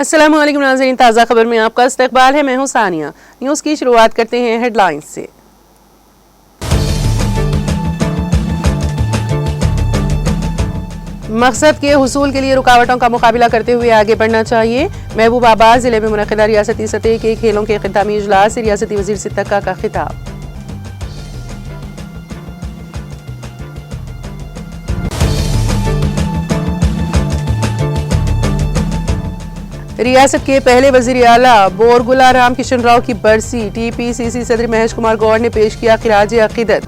अस्सलाम वालेकुम नाज़रीन, ताज़ा खबर में आपका इस्तकबाल है। मैं हूं सानिया। न्यूज़ की शुरुआत करते हैं हेडलाइंस से। मकसद के हुसूल के लिए रुकावटों का मुकाबला करते हुए आगे बढ़ना चाहिए। महबूबाबाद जिले में मुनक़िदा रियासती सतह के खेलों के इख्तितामी इजलास से रियासती वज़ीर सिद्दक़ा का खिताब। रियासत के पहले वज़ीर आला बोरगुला राम किशन राव की बरसी, TPCC सदर महेश कुमार गौड़ ने पेश किया खिराज अक़ीदत।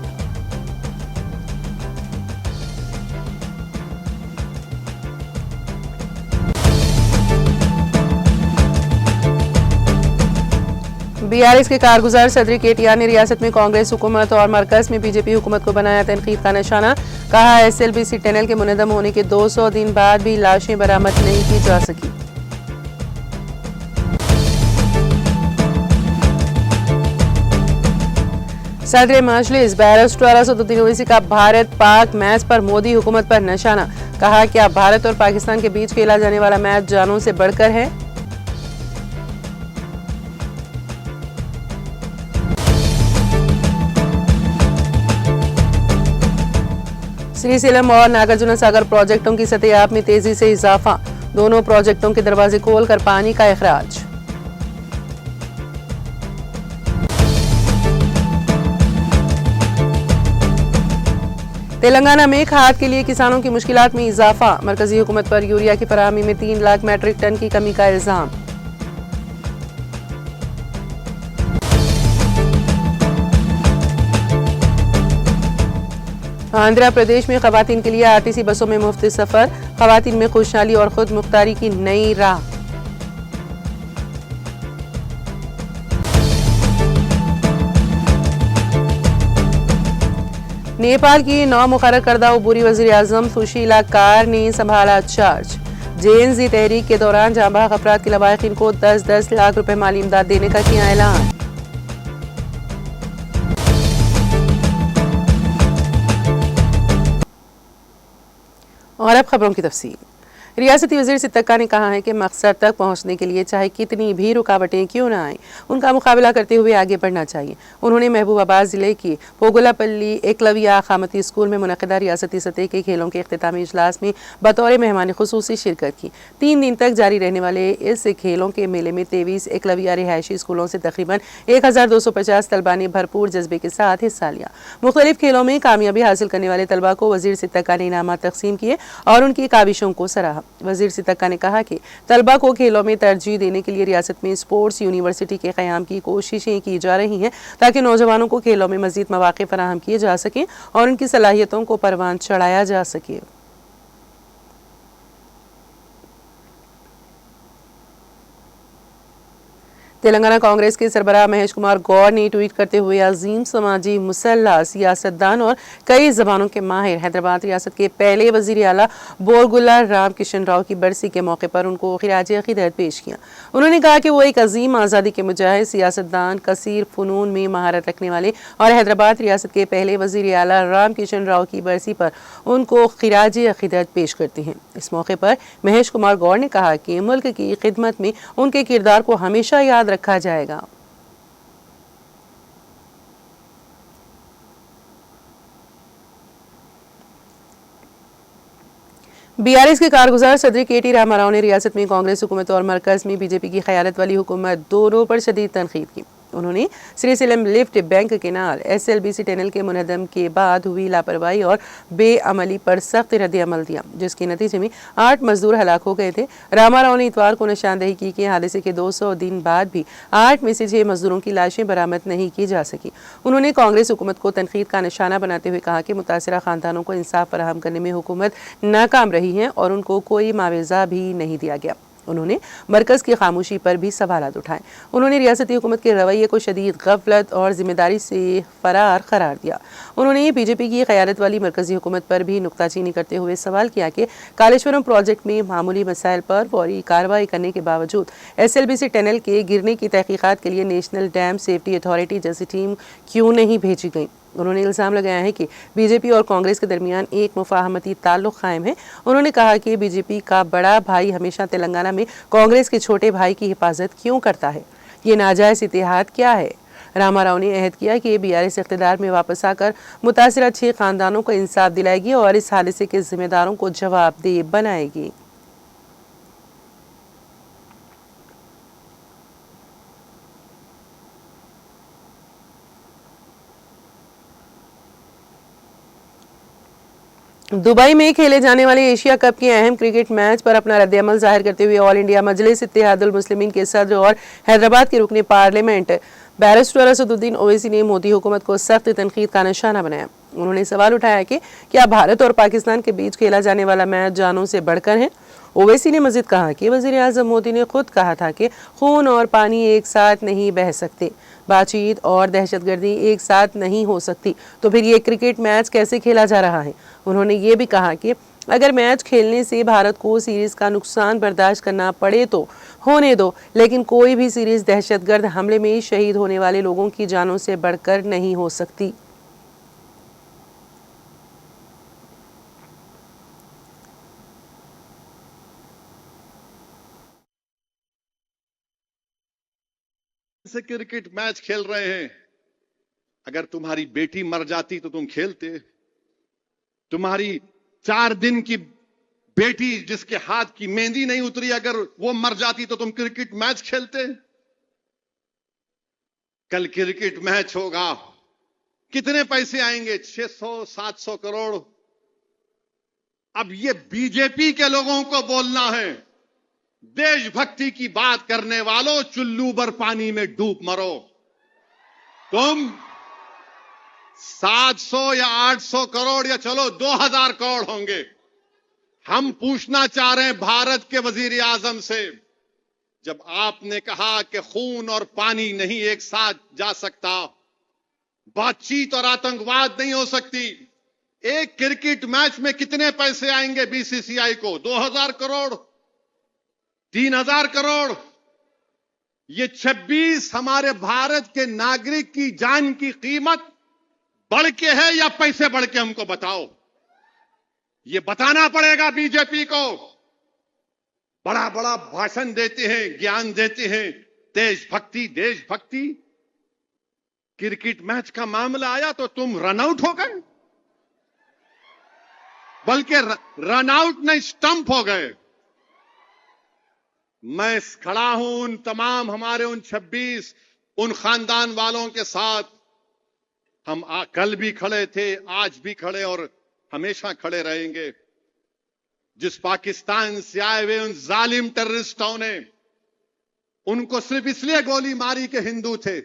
BRS के कारगुजार सदर KTR ने रियासत में कांग्रेस हुकूमत और मरकज में BJP हुकूमत को बनाया तनकीद का निशाना। कहा SLBC टनल के मुनद्दम होने के 200 दिन बाद भी लाशें बरामद नहीं की जा सकी। सदर मजलिस बैरिस्टर 1202 ओवैसी का भारत पाक मैच पर मोदी हुकूमत पर निशाना। कहा क्या भारत और पाकिस्तान के बीच खेला जाने वाला मैच जानों से बढ़कर है। श्रीशैलम और नागार्जुन सागर प्रोजेक्टों की सतह में तेजी से इजाफा। दोनों प्रोजेक्टों के दरवाजे खोलकर पानी का इखराज। तेलंगाना में खाद के लिए किसानों की मुश्किलात में इजाफा। मरकजी हुकूमत पर यूरिया की फराहमी में 3 लाख मैट्रिक टन की कमी का इल्जाम। आंध्र प्रदेश में खवातीन के लिए RTC बसों में मुफ्त सफर। खवातीन में खुशहाली और खुद मुख्तारी की नई राह। नेपाल की नौ मुकर्रर करदा उबूरी वज़ीर आज़म सुशीला कार ने संभाला चार्ज। JNZ तहरीक के दौरान जांबाग अफराद के लवाहिकीन को 10-10 लाख रुपए माली इमदाद देने का किया ऐलान। और अब खबरों की तफसील। रियासती वज़ीर सिद्दक़ा ने कहा है कि मकसद तक पहुंचने के लिए चाहे कितनी भी रुकावटें क्यों ना आएं, उनका मुकाबला करते हुए आगे बढ़ना चाहिए। उन्होंने महबूबाबाद जिले की पोगुलापल्ली एकलव्य खामती स्कूल में मुनक़िदा रियासती सतह के खेलों के इख्तितामी इजलास में बतौर मेहमान खुसूसी शिरकत की। 3 दिन तक जारी रहने वाले इस खेलों के मेले में 23 एकलव्य रिहायशी स्कूलों से तकरीबन 1250 तलबा ने भरपूर जज्बे के साथ हिस्सा लिया। मुख्तलिफ खेलों में कामयाबी हासिल करने वाले तलबा को वज़ीर सिद्दक़ा ने इनामात तकसीम किए और उनकी काविशों को सराहा। वज़ीर सिद्दक़ा ने कहा कि तलबा को खेलों में तरजीह देने के लिए रियासत में स्पोर्ट्स यूनिवर्सिटी के क़याम की कोशिशें की जा रही हैं ताकि नौजवानों को खेलों में मज़ीद मौक़े फराहम किए जा सकें और उनकी सलाहियतों को परवान चढ़ाया जा सके। तेलंगाना कांग्रेस के सरबराह महेश कुमार गौड़ ने ट्वीट करते हुए अजीम समाजी मुसल्ला सियासतदान और कई जबानों के माहिर हैदराबाद रियासत के पहले वज़ीर आला बोरगुला राम किशन राव की बरसी के मौके पर उनको खिराज अक़ीदत पेश किया। उन्होंने कहा कि वो एक अजीम आज़ादी के मुजाहिद सियासतदान, कसीर फ़नून में महारत रखने वाले और हैदराबाद रियासत के पहले वज़ीर आला राम किशन राव की बरसी पर उनको खिराज अक़ीदत पेश करते हैं। इस मौके पर महेश कुमार गौड़ ने कहा कि मुल्क की खिदमत में उनके किरदार को हमेशा याद रखा जाएगा। BRS के कारगुजार सदर KT रामाराव ने रियासत में कांग्रेस हुकूमत और मरकज में BJP की क़यादत वाली हुकूमत दोनों पर शदीद तनकीद की। उन्होंने Srisailam lift bank canal SLBC tunnel के मुनद्दम के बाद हुई लापरवाही और बेअमली पर सख्त रद्द-ए-अमल दिया, जिसके नतीजे में 8 मजदूर हलाक हो गए थे। रामाराव ने इतवार को निशानदेही की कि हादसे के 200 दिन बाद भी 8 में से 6 मजदूरों की लाशें बरामद नहीं की जा सकी। उन्होंने कांग्रेस हुकूमत को तनकीद का निशाना बनाते हुए कहा कि मुतासिरा खानदानों को इंसाफ फराहम करने में हुकूमत नाकाम रही है और उनको कोई मुआवजा भी नहीं दिया गया। उन्होंने मरकज़ की खामोशी पर भी सवालात उठाए। उन्होंने रियासती हुकूमत के रवैये को शदीद गफलत और जिम्मेदारी से फरार करार दिया। उन्होंने BJP की क़यादत वाली मरकज़ी हुकूमत पर भी नुक्ताचीनी करते हुए सवाल किया कि कालेश्वरम प्रोजेक्ट में मामूली मसाइल पर फौरी कार्रवाई करने के बावजूद SLBC टनल के गिरने की तहकीकात के लिए नेशनल डैम सेफ्टी अथॉरिटी जैसी टीम क्यों नहीं भेजी गई। उन्होंने इल्ज़ाम लगाया है कि बीजेपी और कांग्रेस के दरमियान एक मुफाहमती ताल्लुक कायम है। उन्होंने कहा कि बीजेपी का बड़ा भाई हमेशा तेलंगाना में कांग्रेस के छोटे भाई की हिफाजत क्यों करता है, ये नाजायज़ इतिहाद क्या है। रामाराव ने अहद किया कि बीआरएस इख्तियार में वापस आकर मुतासिरा 6 खानदानों को इंसाफ दिलाएगी और इस हादसे के जिम्मेदारों को जवाबदेह बनाएगी। दुबई में खेले जाने वाले एशिया कप के अहम क्रिकेट मैच पर अपना रद्द-ए-अमल जाहिर करते हुए ऑल इंडिया मजलिस इत्तेहादुल मुस्लिमीन के सदर और हैदराबाद के रुकने पार्लियामेंट बैरिस्टर असदुद्दीन ओवैसी ने मोदी हुकूमत को सख्त तनकीद का निशाना बनाया। उन्होंने सवाल उठाया कि क्या भारत और पाकिस्तान के बीच खेला जाने वाला मैच जानों से बढ़कर है। ओवैसी ने मजीद कहा कि वज़ीर आज़म मोदी ने खुद कहा था कि खून और पानी एक साथ नहीं बह सकते, बातचीत और दहशतगर्दी एक साथ नहीं हो सकती, तो फिर ये क्रिकेट मैच कैसे खेला जा रहा है। उन्होंने ये भी कहा कि अगर मैच खेलने से भारत को सीरीज का नुकसान बर्दाश्त करना पड़े तो होने दो, लेकिन कोई भी सीरीज दहशतगर्द हमले में शहीद होने वाले लोगों की जानों से बढ़कर नहीं हो सकती। से क्रिकेट मैच खेल रहे हैं। अगर तुम्हारी बेटी मर जाती तो तुम खेलते? तुम्हारी 4 दिन की बेटी जिसके हाथ की मेहंदी नहीं उतरी, अगर वो मर जाती तो तुम क्रिकेट मैच खेलते? कल क्रिकेट मैच होगा, कितने पैसे आएंगे? 600-700 करोड़। अब ये बीजेपी के लोगों को बोलना है, देशभक्ति की बात करने वालों, चुल्लू भर पानी में डूब मरो। तुम 700 या 800 करोड़ या चलो 2000 करोड़ होंगे। हम पूछना चाह रहे हैं भारत के वजीर आजम से, जब आपने कहा कि खून और पानी नहीं एक साथ जा सकता, बातचीत और आतंकवाद नहीं हो सकती, एक क्रिकेट मैच में कितने पैसे आएंगे बीसीसीआई को? 2000 करोड़, 3000 करोड़। ये 26 हमारे भारत के नागरिक की जान की कीमत बढ़ के है या पैसे बढ़ के? हमको बताओ, ये बताना पड़ेगा बीजेपी को। बड़ा बड़ा भाषण देते हैं, ज्ञान देते हैं, देशभक्ति देशभक्ति। क्रिकेट मैच का मामला आया तो तुम रन आउट हो गए, बल्कि रन आउट नहीं, स्टंप हो गए। मैं खड़ा हूं उन तमाम हमारे उन 26 उन खानदान वालों के साथ। हम कल भी खड़े थे, आज भी खड़े और हमेशा खड़े रहेंगे। जिस पाकिस्तान से आए हुए उन जालिम टेररिस्टों ने उनको सिर्फ इसलिए गोली मारी कि हिंदू थे,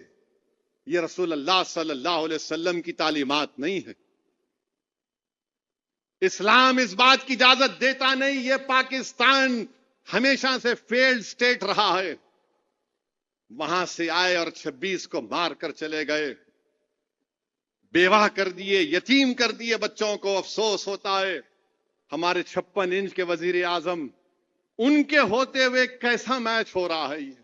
ये रसूलुल्लाह सल्लल्लाहु अलैहि वसल्लम की तालीमात नहीं है। इस्लाम इस बात की इजाजत देता नहीं। ये पाकिस्तान हमेशा से फेल्ड स्टेट रहा है। वहां से आए और 26 को मार कर चले गए, बेवाह कर दिए, यतीम कर दिए बच्चों को। अफसोस होता है हमारे 56 इंच के वजीर आजम, उनके होते हुए कैसा मैच हो रहा है ये।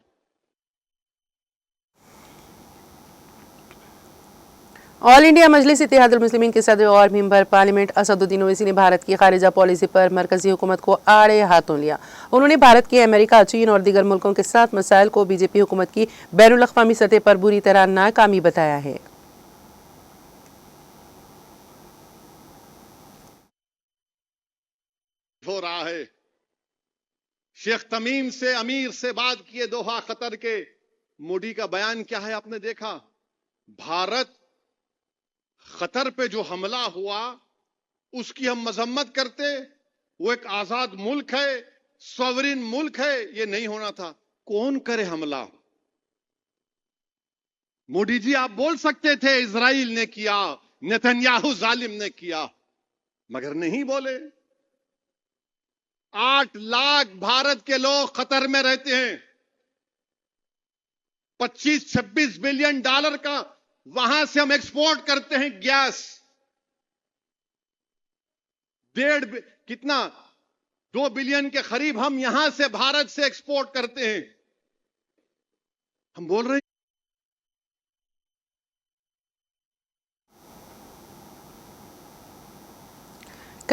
ऑल इंडिया मजलिस इत्तेहादुल मुस्लिमीन के सदर और मेंबर पार्लियामेंट असदुद्दीन ओवैसी ने भारत की खारिजा पॉलिसी पर मरकजी हुकूमत को आड़े हाथों लिया। उन्होंने भारत के अमेरिका, चीन और दीगर मुल्कों के साथ मसाइल को बीजेपी हुकूमत की बैनुल अक़वामी सतह पर बुरी तरह नाकामी बताया है। हो रहा है, शेख तमीम से, अमीर से बात किए दोहा कतर के। मोदी का बयान क्या है आपने देखा? भारत कतर पे जो हमला हुआ उसकी हम मजम्मत करते, वो एक आजाद मुल्क है, सॉवरिन मुल्क है, ये नहीं होना था। कौन करे हमला? मोदी जी आप बोल सकते थे इजराइल ने किया, नेतन्याहू जालिम ने किया, मगर नहीं बोले। 8 लाख भारत के लोग कतर में रहते हैं। 25-26 बिलियन डॉलर का वहां से हम एक्सपोर्ट करते हैं गैस। 2 बिलियन के करीब हम यहां से भारत से एक्सपोर्ट करते हैं। हम बोल रहे हैं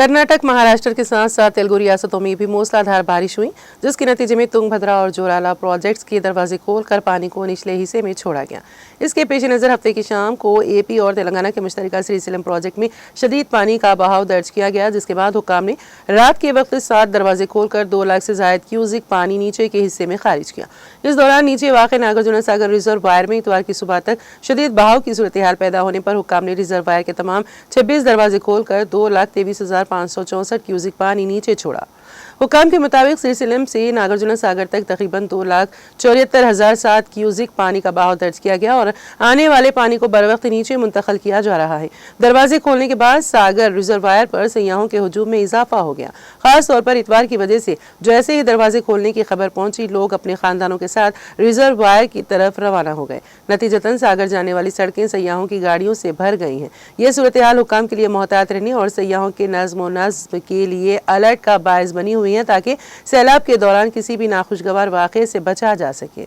कर्नाटक, महाराष्ट्र के साथ साथ तेलुगु रियासतों में भी मूसलाधार बारिश हुई, जिसके नतीजे में तुंगभद्रा और जोराला प्रोजेक्ट्स के दरवाजे खोलकर पानी को निचले हिस्से में छोड़ा गया। इसके पेश नज़र हफ्ते की शाम को एपी और तेलंगाना के मुश्तरका श्रीशैलम प्रोजेक्ट में शदीद पानी का बहाव दर्ज किया गया, जिसके बाद हुक्काम ने रात के वक्त 7 दरवाजे खोलकर 2 लाख से ज्यादा क्यूसिक पानी नीचे के हिस्से में खारिज किया। इस दौरान नीचे वाक़ नागार्जुन सागर रिजर्वायर में इतवार की सुबह तक शदीद बहाव की सूरत हाल पैदा होने पर हुक्काम ने रिजर्वायर के तमाम 26 दरवाजे खोलकर 2,23,564 क्यूसिक पानी नीचे छोड़ा। हुक्काम के मुताबिक श्रीशैलम से नागार्जुन सागर तक तकरीबन 2,74,007 क्यूसिक पानी का बहाव दर्ज किया गया और आने वाले पानी को बर वक्त नीचे मुंतकिल किया जा रहा है। दरवाजे खोलने के बाद सागर रिजर्वायर पर सयाहों के हुजूम में इजाफा हो गया। खास तौर पर इतवार की वजह से जैसे ही दरवाजे खोलने की खबर पहुंची, लोग अपने खानदानों के साथ रिजर्वायर की तरफ रवाना हो गए। नतीजतन सागर जाने वाली सड़कें सयाहों की गाड़ियों से भर गई हैं। यह सूरत हाल हुक्काम के लिए मोहतात रहने और सयाहों के नज़्म व नस्ब के लिए अलर्ट का बायस बनी हुई है, ताकि सैलाब के दौरान किसी भी नाखुशगवार वाक़े से बचा जा सके।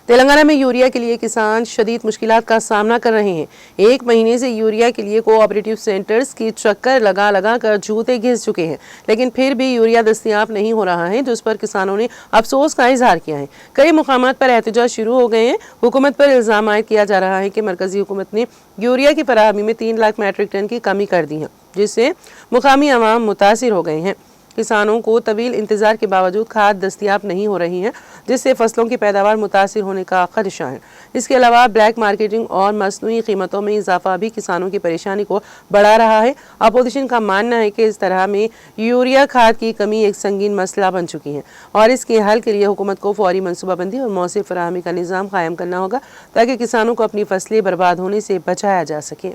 तेलंगाना में यूरिया के लिए किसान शदीद मुश्किलात का सामना कर रहे हैं। 1 महीने से यूरिया के लिए कोऑपरेटिव सेंटर्स की चक्कर लगा कर जूते घिस चुके हैं, लेकिन फिर भी यूरिया दस्तयाब नहीं हो रहा है, जिस पर किसानों ने अफसोस का इजहार किया है। कई मुकामात पर एहतजाज शुरू हो गए हैं। हुकूमत पर इल्ज़ाम आयद किया जा रहा है कि मरकजी हुकूमत ने यूरिया की फराहमी में 3 लाख मैट्रिक टन की कमी कर दी है, जिससे मुकामी अवाम मुतासिर हो गए हैं। किसानों को तवील इंतजार के बावजूद खाद दस्तयाब नहीं हो रही है, जिससे फसलों की पैदावार मुतासिर होने का खदशा है। इसके अलावा ब्लैक मार्केटिंग और मसनूई कीमतों में इजाफा भी किसानों की परेशानी को बढ़ा रहा है। अपोजिशन का मानना है कि इस तरह में यूरिया खाद की कमी एक संगीन मसला बन चुकी है और इसके हल के लिए हुकूमत को फौरी मनसूबाबंदी और मौसर फराहमी का निज़ाम कायम करना होगा, ताकि किसानों को अपनी फसलें बर्बाद होने से बचाया जा सके।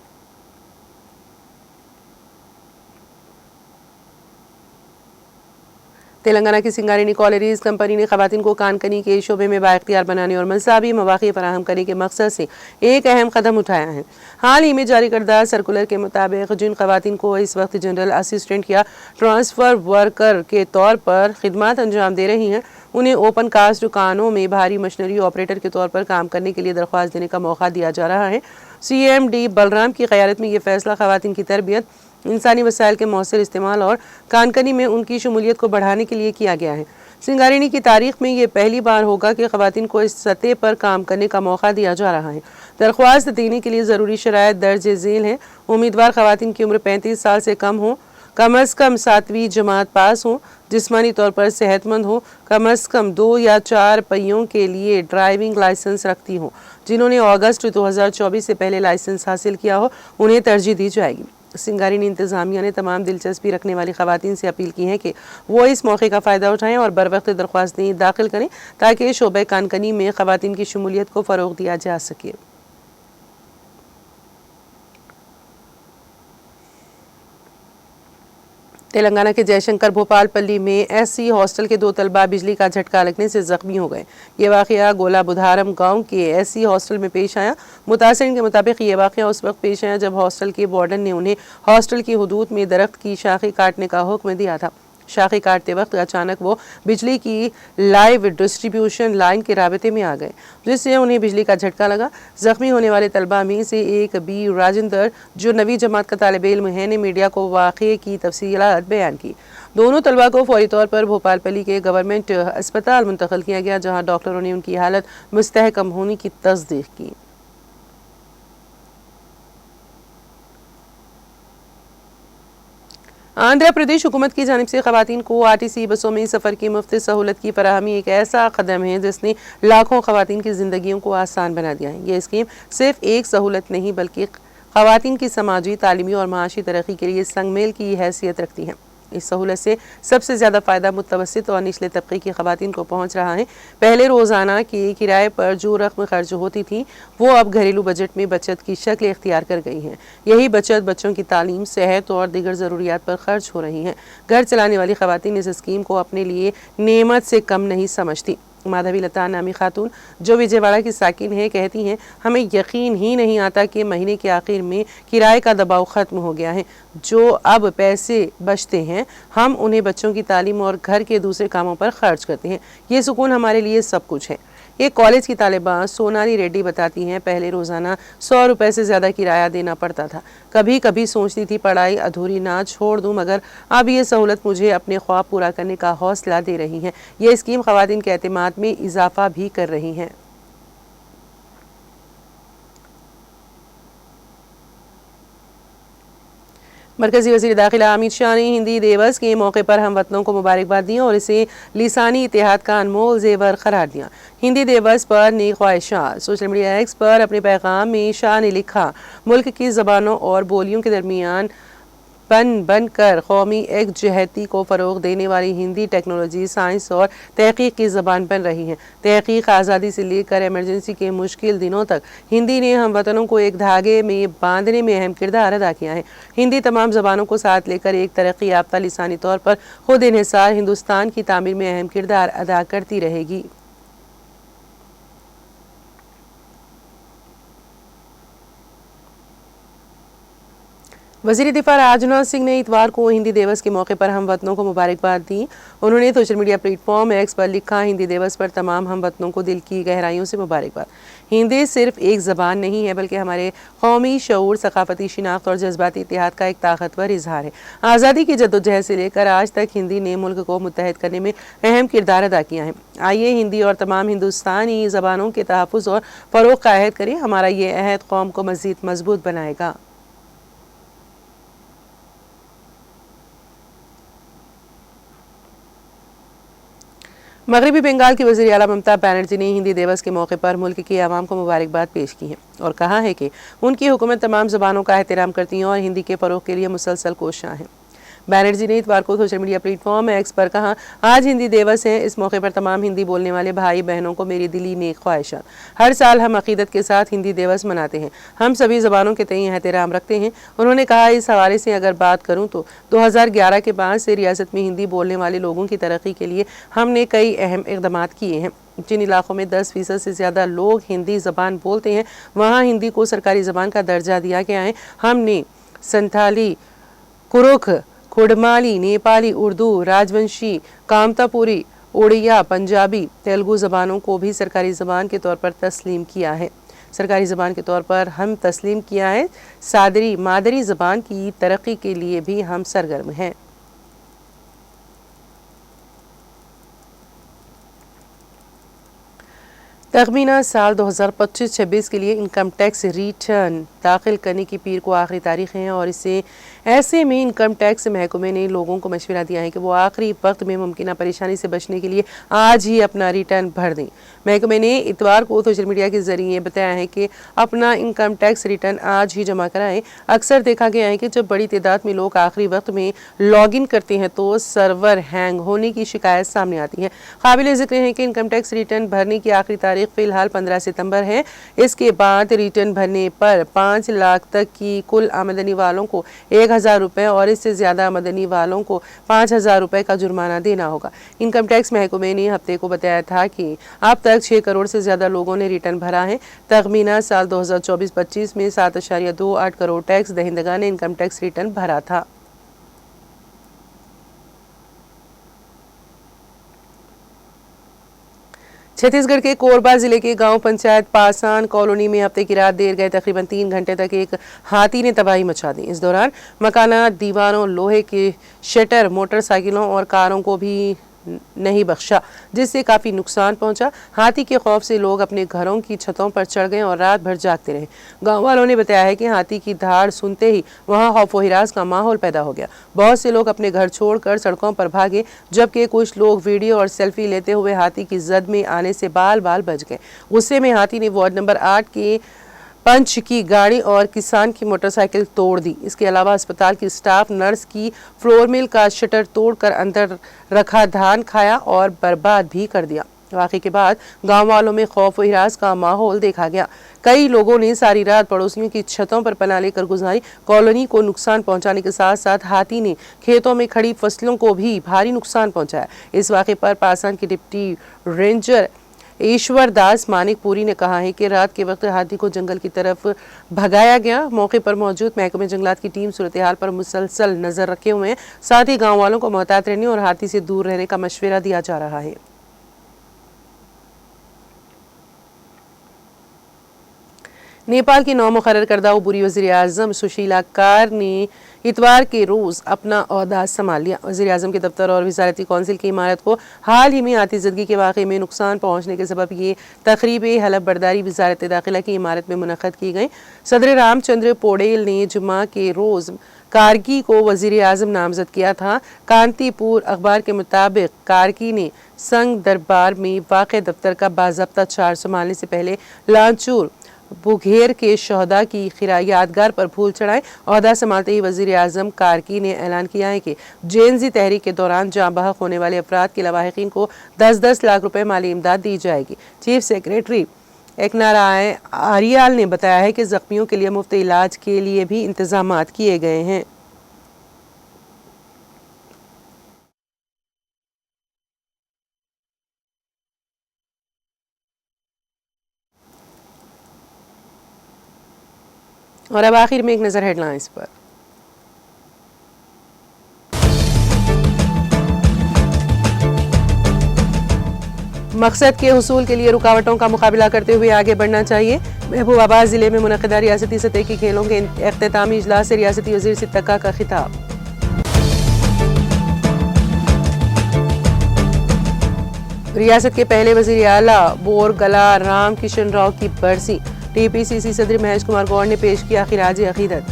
तेलंगाना की सिंगारेनी कॉलेरीज कंपनी ने खवातीन को कानकनी के शोबे में बाइख्तियार बनाने और मज़हबी मौक़े फराहम करने के मकसद से एक अहम कदम उठाया है। हाल ही में जारी करदा सर्कुलर के मुताबिक जिन खवातीन को इस वक्त जनरल असिस्टेंट या ट्रांसफ़र वर्कर के तौर पर खिदमत अंजाम दे रही हैं, उन्हें ओपन कास्ट दुकानों में भारी मशीनरी ऑपरेटर के तौर पर काम करने के लिए दरख्वास्त देने का मौका दिया जा रहा है। CMD बलराम की क़यादत में ये फैसला खवातीन की तरबियत, इंसानी वसाइल के मौसर इस्तेमाल और कानकनी में उनकी शमूलियत को बढ़ाने के लिए किया गया है। सिंगारेनी की तारीख में ये पहली बार होगा कि खवातीन को इस सतह पर काम करने का मौका दिया जा रहा है। दरख्वास्त देने के लिए ज़रूरी शराइत दर्ज झेल हैं। उम्मीदवार खवातीन की उम्र 35 साल से कम हो, कम अज़ कम 7वीं जमात पास हो, जिस्मानी तौर पर सेहतमंद हो, कम अज़ कम 2 या 4 पहियों के लिए ड्राइविंग लाइसेंस रखती हो। जिन्होंने अगस्त 2024 से पहले लाइसेंस हासिल किया हो, उन्हें तरजीह दी जाएगी। सिंगारेनी इंतज़ामिया ने तमाम दिलचस्पी रखने वाली खवातीन से अपील की है कि वो इस मौके का फ़ायदा उठाएं और बर वक्त दरख्वास्तें दाखिल करें, ताकि शोबे कानकनी में खवातीन की शमूलियत को फ़रोग़ दिया जा सके। तेलंगाना के जयशंकर भोपालपल्ली में SC हॉस्टल के 2 तलबा बिजली का झटका लगने से जख्मी हो गए। ये वाक़या गोला बुधारम गांव के SC हॉस्टल में पेश आया। मुतासिरीन के मुताबिक ये वाक़या उस वक्त पेश आया जब हॉस्टल के वार्डन ने उन्हें हॉस्टल की हुदूद में दरख्त की शाखें काटने का हुक्म दिया था। शाखें काटते वक्त अचानक वो बिजली की लाइव डिस्ट्रीब्यूशन लाइन के राबते में आ गए, जिससे उन्हें बिजली का झटका लगा। जख्मी होने वाले तलबा में से एक बी राजेंद्र, जो 9वीं जमात का तालिब इल्म है, ने मीडिया को वाक़े की तफसीलात बयान की। दोनों तलबा को फौरी तौर पर भोपालपल्ली के गवर्नमेंट अस्पताल मुंतकिल किया गया, जहाँ डॉक्टरों ने उनकी हालत मुस्तहकम होने की तस्दीक की। आंध्र प्रदेश हुकूमत की जानिब से खवातीन को RTC बसों में सफ़र की मुफ्त सहूलत की फराहमी एक ऐसा कदम है जिसने लाखों खवातीन की ज़िंदगियों को आसान बना दिया है। ये स्कीम सिर्फ एक सहूलत नहीं, बल्कि खवातीन की समाजी, तालीमी और माशी तरक्की के लिए संगमेल की हैसियत रखती है। इस सहूलत से सबसे ज़्यादा फ़ायदा मुतवस्सित और निचले तबके की खवातीन को पहुँच रहा है। पहले रोज़ाना के किराए पर जो रकम खर्च होती थी, वो अब घरेलू बजट में बचत की शक्ल इख्तियार कर गई है। यही बचत बच्चों की तालीम, सेहत और दीगर ज़रूरियात पर खर्च हो रही है। घर चलाने वाली खवातीन इस स्कीम को अपने लिए नेमत से कम नहीं समझती। माधवी लता नामी खातून, जो विजयवाड़ा की साकिन है, कहती हैं, हमें यकीन ही नहीं आता कि महीने के आखिर में किराए का दबाव ख़त्म हो गया है। जो अब पैसे बचते हैं, हम उन्हें बच्चों की तालीम और घर के दूसरे कामों पर खर्च करते हैं। ये सुकून हमारे लिए सब कुछ है। एक कॉलेज की तालिबान सोनाली रेड्डी बताती हैं, पहले रोजाना 100 रुपए से ज्यादा किराया देना पड़ता था। कभी कभी सोचती थी पढ़ाई अधूरी ना छोड़ दूं, मगर अब ये सहूलत मुझे अपने ख्वाब पूरा करने का हौसला दे रही है। ये स्कीम खवातीन के एतमाद में इजाफा भी कर रही है। मरकजी वज़ीर दाखिला अमित शाह ने हिंदी दिवस के मौके पर हम वतनों को मुबारकबाद दी और इसे लिसानी इत्तेहाद का अनमोल जेवर करार दिया। हिंदी दिवस पर नेक ख्वाहिशात। सोशल मीडिया एक्स पर अपने पैगाम में शाह ने लिखा, मुल्क की ज़बानों और बोलियों के दरमियान बन कर कौमी एकजहती को फ़रोग देने वाली हिंदी टेक्नोलॉजी, साइंस और तहकीक की ज़बान बन रही है। तहकीक आज़ादी से लेकर इमरजेंसी के मुश्किल दिनों तक हिंदी ने हम वतनों को एक धागे में बांधने में अहम किरदार अदा किया है। हिंदी तमाम ज़बानों को साथ लेकर एक तरक्की याफ्ता लिसानी तौर पर खुद इन्हिसार हिंदुस्तान की तामीर में अहम किरदार अदा करती रहेगी। वज़ीर दिफा राजनाथ सिंह ने इतवार को हिंदी दिवस के मौके पर हम वतनों को मुबारकबाद दी। उन्होंने सोशल मीडिया प्लेटफॉर्म एक्स पर लिखा, हिंदी दिवस पर तमाम हम वतनों को दिल की गहराइयों से मुबारकबाद। हिंदी सिर्फ एक ज़बान नहीं है, बल्कि हमारे कौमी शऊर, सकाफती शिनाख्त और जज्बाती इत्तेहाद का एक ताकतवर इजहार है। आज़ादी की जद्दोजहद से लेकर आज तक हिंदी ने मुल्क को मुत्तहद करने में अहम किरदार अदा किया है। आइए हिंदी और तमाम हिंदुस्तानी ज़बानों के तहफ़्फ़ुज़ और फ़रोग़ का अहद करें। हमारा ये अहद कौम को मज़ीद मजबूत बनाएगा। मगरबी बंगाल की वज़ीर आला ममता बनर्जी ने हिंदी दिवस के मौके पर मुल्क की आवाम को मुबारकबाद पेश की है और कहा है कि उनकी हुकूमत तमाम ज़बानों का एहतराम करती है और हिंदी के फ़रोग़ के लिए मुसलसल कोशां है। बनर्जी ने इतवार को सोशल मीडिया प्लेटफॉर्म एक्स पर कहा, आज हिंदी दिवस है। इस मौके पर तमाम हिंदी बोलने वाले भाई बहनों को मेरी दिली नेक ख्वाहिशात। हर साल हम अकीदत के साथ हिंदी दिवस मनाते हैं। हम सभी ज़बानों के तय एहतराम रखते हैं। उन्होंने कहा, इस हवाले से अगर बात करूँ तो 2011 के बाद से रियासत में हिंदी बोलने वाले लोगों की तरक्की के लिए हमने कई अहम इक़दाम किए हैं। जिन इलाकों में 10% से ज़्यादा लोग हिंदी ज़बान बोलते हैं, वहाँ हिंदी को सरकारी ज़बान का दर्जा दिया गया है। हमने संथाली, कुरुख, कुड़माली, नेपाली, उर्दू, राजवंशी, कामतापुरी, उड़िया, पंजाबी, तेलुगु ज़बानों को भी सरकारी ज़बान के तौर पर तस्लीम किया है। सरकारी ज़बान के तौर पर हम तस्लीम किया है। मादरी ज़बान की तरक्की के लिए भी हम सरगर्म हैं। तखमीना साल 2025-26 के लिए इनकम टैक्स रिटर्न दाखिल करने की पीर को आखिरी तारीख है और ऐसे में इनकम टैक्स महकमे ने लोगों को मशवरा दिया है कि वो आखिरी वक्त में मुमकिन परेशानी से बचने के लिए आज ही अपना रिटर्न भर दें। महकमे ने इतवार को सोशल मीडिया के जरिए बताया है कि अपना इनकम टैक्स रिटर्न आज ही जमा कराएं। अक्सर देखा गया है कि जब बड़ी तादाद में लोग आखिरी वक्त में लॉग इन करते हैं तो सर्वर हैंग होने की शिकायत सामने आती है। काबिल ज़िक्र है कि इनकम टैक्स रिटर्न भरने की आखिरी तारीख फिलहाल 15 सितंबर है। इसके बाद रिटर्न भरने पर 5 लाख तक की कुल आमदनी वालों को 1000 रुपये और इससे ज़्यादा आमदनी वालों को 5000 रुपये का जुर्माना देना होगा। इनकम टैक्स महकमे ने हफ्ते को बताया था कि अब तक 6 करोड़ से ज़्यादा लोगों ने रिटर्न भरा है। तखमीना साल 2024-25 में 7.28 करोड़ टैक्स दहिंदगा ने इनकम टैक्स रिटर्न भरा था। छत्तीसगढ़ के कोरबा जिले के गांव पंचायत पासान कॉलोनी में हफ्ते की रात देर गए तकरीबन 3 घंटे तक एक हाथी ने तबाही मचा दी। इस दौरान मकानात, दीवारों, लोहे के शटर, मोटरसाइकिलों और कारों को भी नहीं बख्शा, जिससे काफ़ी नुकसान पहुंचा। हाथी के खौफ से लोग अपने घरों की छतों पर चढ़ गए और रात भर जागते रहे। गांव वालों ने बताया है कि हाथी की धाड़ सुनते ही वहां खौफ व हिरास का माहौल पैदा हो गया। बहुत से लोग अपने घर छोड़कर सड़कों पर भागे, जबकि कुछ लोग वीडियो और सेल्फी लेते हुए हाथी की जद में आने से बाल बाल बच गए। गुस्से में हाथी ने वार्ड नंबर 8 के पंच की गाड़ी और किसान की मोटरसाइकिल तोड़ दी। इसके अलावा अस्पताल की स्टाफ नर्स की फ्लोर मिल का शटर तोड़कर अंदर रखा धान खाया और बर्बाद भी कर दिया। वाक़े के बाद गांव वालों में खौफ व हिरास का माहौल देखा गया। कई लोगों ने सारी रात पड़ोसियों की छतों पर पनाह लेकर गुजारी। कॉलोनी को नुकसान पहुंचाने के साथ साथ हाथी ने खेतों में खड़ी फसलों को भी भारी नुकसान पहुंचाया। इस वाक़े पर पासान के डिप्टी रेंजर ईश्वर दास मानिकपुरी ने कहा है कि रात के वक्त हाथी को जंगल की तरफ भगाया गया। मौके पर मौजूद महकमे जंगलात की टीम सूरत हाल पर मुसलसल नजर रखे हुए हैं। साथ ही गांव वालों को मोहतात रहने और हाथी से दूर रहने का मशवरा दिया जा रहा है। नेपाल की नौ मुकर्रर करदा अबूरी वज़ीर आज़म सुशीला कार ने इतवार के रोज़ अपना ओहदा संभाल लिया। वज़ीर आज़म के दफ्तर और वज़ारती कौंसिल की इमारत को हाल ही में आतिशदगी के वाक़े में नुकसान पहुँचने के सबब ये तकरीब हलफ बरदारी वज़ारत दाखिला की इमारत में मुनक़्क़द की गई। सदर रामचंद्र पौडेल ने जुम्मा के रोज़ कारगी को वज़ीर आज़म नामजद किया था। कांतिपुर अखबार के मुताबिक कारगी ने संघ दरबार में वाक़ दफ्तर का बाज़ाब्ता चार्ज संभालने से पहले लांचूर बुघेर के शहदा की खिरा यादगार पर फूल चढ़ाए। ओहदा संभालते ही वज़ीर आज़म कारगी ने ऐलान किया है कि जेनजी तहरीक के दौरान जाँ बहक होने वाले अफराद के लवाहिकीन को 10-10 लाख रुपए माली इमदाद दी जाएगी। चीफ सेक्रेटरी एकनाराय आरियाल ने बताया है कि जख्मियों के लिए मुफ्त इलाज के लिए भी इंतजामात किए गए हैं। और अब आखिर में एक नज़र हेडलाइंस पर। मकसद के हुसूल के लिए रुकावटों का मुकाबला करते हुए आगे बढ़ना चाहिए। महबूबाबाद जिले में मुनक़िदा रियासती सतह की खेलों के इख्तितामी इजलास से रियासती वज़ीर सिद्दक़ा का खिताब। रियासत के पहले वज़ीर आला बोरगला राम किशन राव की बरसी। टीपीसीसी सदर महेश कुमार गौड़ ने पेश किया खिराज अकीदत।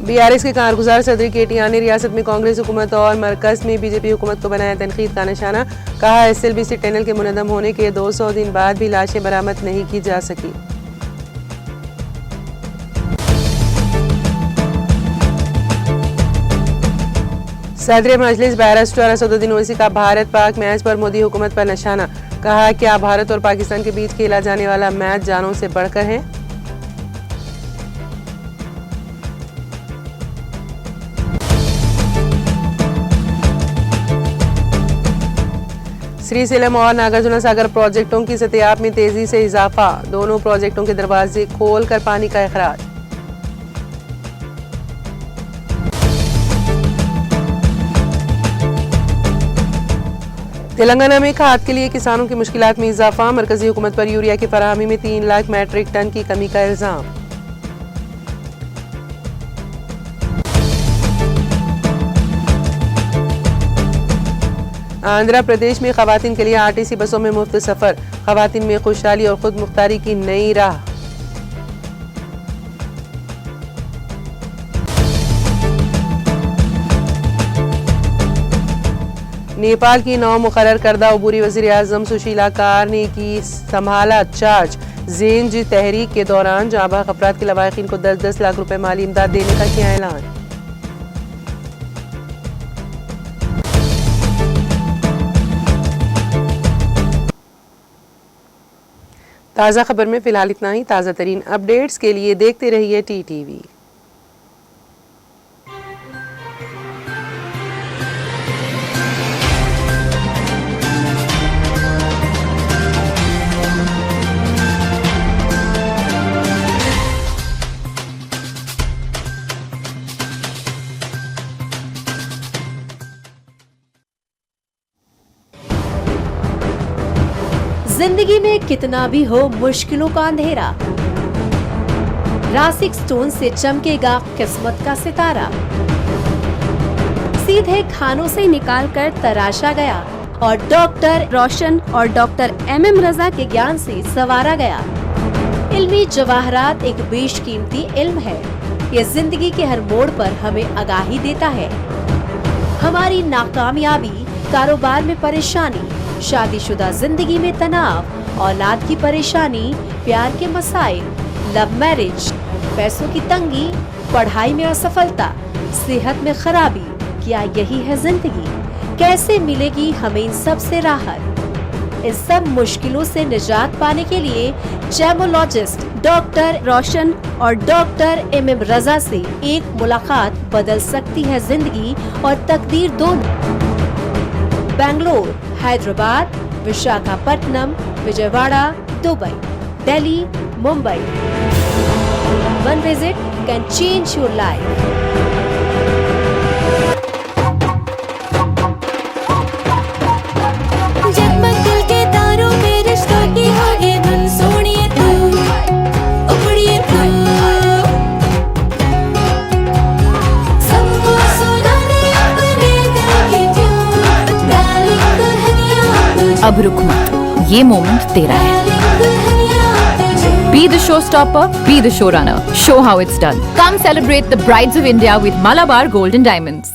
बीआरएस के कारगुजार सदर केटीआर ने रियासत में कांग्रेस हुकूमत और मरकज में बीजेपी हुकूमत को बनाया तनकीद का निशाना। कहा एसएलबीसी टनल के मुनद्दम होने के 200 दिन बाद भी लाशें बरामद नहीं की जा सकी। सदर मजलिस बैरिस्टर असदुद्दीन ओवैसी का भारत पाक मैच पर मोदी हुकूमत पर निशाना। कहा क्या भारत और पाकिस्तान के बीच खेला जाने वाला मैच जानों से बढ़कर है। श्रीशैलम और नागार्जुना सागर प्रोजेक्टों की सतयाब में तेजी से इजाफा। दोनों प्रोजेक्टों के दरवाजे खोलकर पानी का इखराज। तेलंगाना में खाद के लिए किसानों की मुश्किलात में इजाफा। मरकजी हुकूमत पर यूरिया की फराहमी में 3 लाख मैट्रिक टन की कमी का इल्जाम। आंध्र प्रदेश में खवातीन के लिए आरटीसी बसों में मुफ्त सफर। खवातीन में खुशहाली और खुद मुख्तारी की नई राह। नेपाल की नौ मुकर्रर करदा अबूरी वज़ीर आज़म सुशीला कार ने की संभाला चार्ज। जेनजी तहरीक के दौरान जाँ बहक अफराद के लवाहिकीन को 10-10 लाख रुपए माली इमदाद देने का किया ऐलान। ताज़ा खबर में फिलहाल इतना ही। ताज़ा तरीन अपडेट्स के लिए देखते रहिए टीटीवी। जिंदगी में कितना भी हो मुश्किलों का अंधेरा, रासिक स्टोन से चमकेगा किस्मत का सितारा। सीधे खानों से निकालकर तराशा गया और डॉक्टर रोशन और डॉक्टर MM रजा के ज्ञान से संवारा गया। इल्मी जवाहरात एक बेशकीमती इल्म है। ये जिंदगी के हर मोड़ पर हमें आगाही देता है। हमारी नाकामयाबी, कारोबार में परेशानी, शादीशुदा जिंदगी में तनाव, औलाद की परेशानी, प्यार के मसाइल, लव मैरिज, पैसों की तंगी, पढ़ाई में असफलता, सेहत में खराबी, क्या यही है जिंदगी? कैसे मिलेगी हमें इन सब से राहत? इस सब मुश्किलों से निजात पाने के लिए जेमोलॉजिस्ट डॉक्टर रोशन और डॉक्टर MM रजा से एक मुलाकात बदल सकती है जिंदगी और तकदीर दोनों। Bangalore, Hyderabad, Visakhapatnam, Vijayawada, Dubai, Delhi, Mumbai. One visit can change your life. अब रुक मत, ये मोमेंट तेरा है। Be the showstopper, be the showrunner. Show how it's done. Come celebrate the Brides of India with Malabar Gold and Diamonds.